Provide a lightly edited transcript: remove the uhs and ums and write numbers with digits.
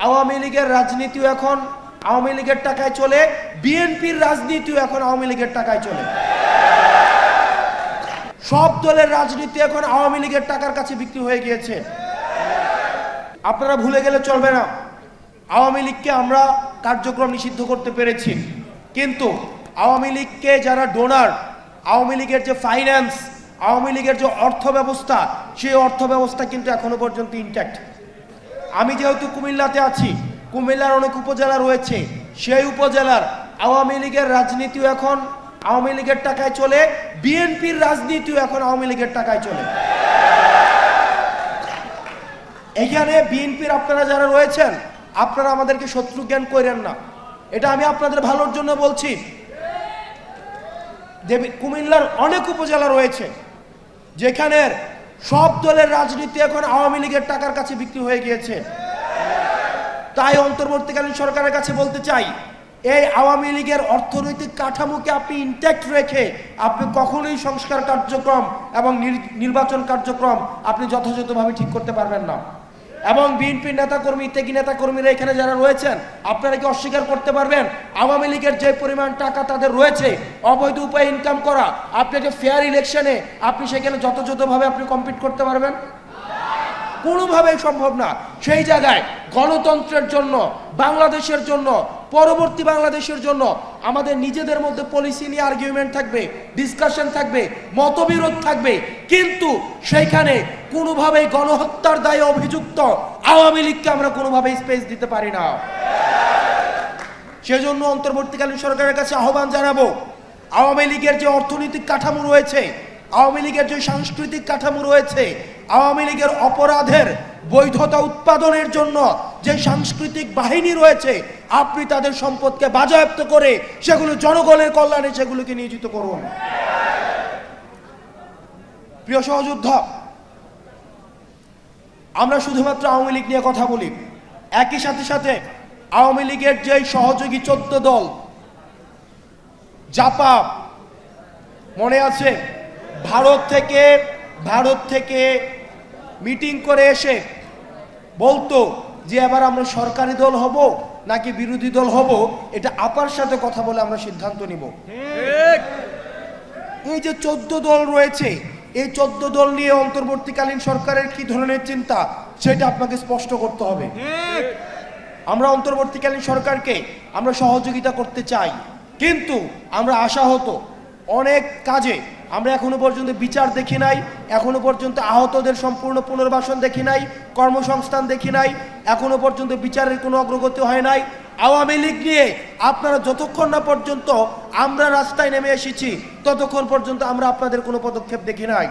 আওয়ামী লীগের রাজনীতিও এখন আওয়ামী লীগের টাকায় চলে, বিএনপির রাজনীতিও এখন আওয়ামী লীগের টাকায় চলে। সব দলের রাজনীতি এখন আওয়ামী লীগের টাকার কাছে বিক্রি হয়ে গিয়েছে। আপনারা ভুলে গেলে চলবে না, আওয়ামী লীগকে আমরা কার্যক্রম নিষিদ্ধ করতে পেরেছি, কিন্তু আওয়ামী লীগকে যারা ডোনার, আওয়ামী লীগের যে ফাইন্যান্স, আওয়ামী লীগের যে অর্থ ব্যবস্থা, সেই অর্থ ব্যবস্থা কিন্তু এখনো পর্যন্ত ইনট্যাক্ট। আমি যেহেতু কুমিল্লাতে আছি, কুমিল্লার অনেক উপজেলা রয়েছে, সেই উপজেলার আওয়ামী লীগের রাজনীতিও এখন আওয়ামী লীগের টাকায় চলে, বিএনপির রাজনীতিও এখন আওয়ামী লীগের টাকায় চলে। এখানে বিএনপির আপনারা যারা রয়েছেন, আপনারা আমাদেরকে শত্রু জ্ঞান করেন না, এটা আমি আপনাদের ভালোর জন্য বলছি। কুমিল্লার অনেক উপজেলা রয়েছে যেখানে সব দলের রাজনীতি এখন আওয়ামী লীগের টাকার কাছে বিক্রি হয়ে গিয়েছে। তাই অন্তর্বর্তীকালীন সরকারের কাছে বলতে চাই, এই আওয়ামী লীগের অর্থনৈতিক কাঠামোকে আপনি ইনট্যাক্ট রেখে আপনি কখনোই সংস্কার কার্যক্রম এবং নির্বাচন কার্যক্রম আপনি যথাযথভাবে ঠিক করতে পারবেন না। এবং বিএনপির নেতাকর্মী, ত্যাগী নেতাকর্মীরা এখানে যারা রয়েছেন, আপনারা কি অস্বীকার করতে পারবেন আওয়ামী লীগের যে পরিমাণ টাকা তাদের রয়েছে অবৈধ উপায়ে ইনকাম করা, আপনি যে ফেয়ার ইলেকশনে আপনি সেখানে যথাযথভাবে আপনি কম্পিট করতে পারবেন? কোনোভাবেই সম্ভব না। সেই জায়গায় গণতন্ত্রের জন্য, বাংলাদেশের জন্য, পরবর্তী বাংলাদেশের জন্য আমাদের নিজেদের মধ্যে পলিসি নিয়ে আর্গুমেন্ট থাকবে, ডিসকাশন থাকবে, মতবিরোধ থাকবে, কিন্তু সেইখানে কোনোভাবেই গণহত্যার দায়ে অভিযুক্ত আওয়ামী লীগকে আমরা কোনোভাবেই স্পেস দিতে পারি না। সেজন্য অন্তর্বর্তীকালীন সরকারের কাছে আহ্বান জানাবো, আওয়ামী লীগের যে অর্থনৈতিক কাঠামো রয়েছে, আওয়ামী লীগের যে সাংস্কৃতিক কাঠামো রয়েছে, আওয়ামী লীগের অপরাধের বৈধতা উৎপাদনের জন্য যে সাংস্কৃতিক বাহিনী রয়েছে, আপনি তাদের সম্পদকে বাজেয়াপ্ত করে সেগুলো জনগণের কল্যাণে সেগুলোকে নিয়োজিত করুন। প্রিয় সহযোদ্ধা, আমরা শুধুমাত্র আওয়ামী লীগ নিয়ে কথা বলি, একই সাথে সাথে আওয়ামী লীগের যে সহযোগী 14 দল, জাপা, মনে আছে, ভারত থেকে মিটিং করে এসে বলতো যে এবার আমরা সরকারি দল হব নাকি বিরোধী দল হব, এটা আপার সাথে কথা বলে আমরা সিদ্ধান্ত নিব। এই যে 14 দল রয়েছে, এই 14 দল নিয়ে অন্তর্বর্তীকালীন সরকারের কি ধরনের চিন্তা সেটা আপনাকে স্পষ্ট করতে হবে। আমরা অন্তর্বর্তীকালীন সরকারকে আমরা সহযোগিতা করতে চাই, কিন্তু আমরা আশাহত অনেক কাজে। আমরা এখনো পর্যন্ত বিচার দেখি নাই, এখনো পর্যন্ত আহতদের সম্পূর্ণ পুনর্বাসন দেখি নাই, কর্মসংস্থান দেখি নাই, এখনো পর্যন্ত বিচারের কোনো অগ্রগতি হয় নাই। আওয়ামী লীগ নিয়ে আপনারা যতক্ষণ না পর্যন্ত আমরা রাস্তায় নেমে এসেছি, ততক্ষণ পর্যন্ত আমরা আপনাদের কোনো পদক্ষেপ দেখি নাই।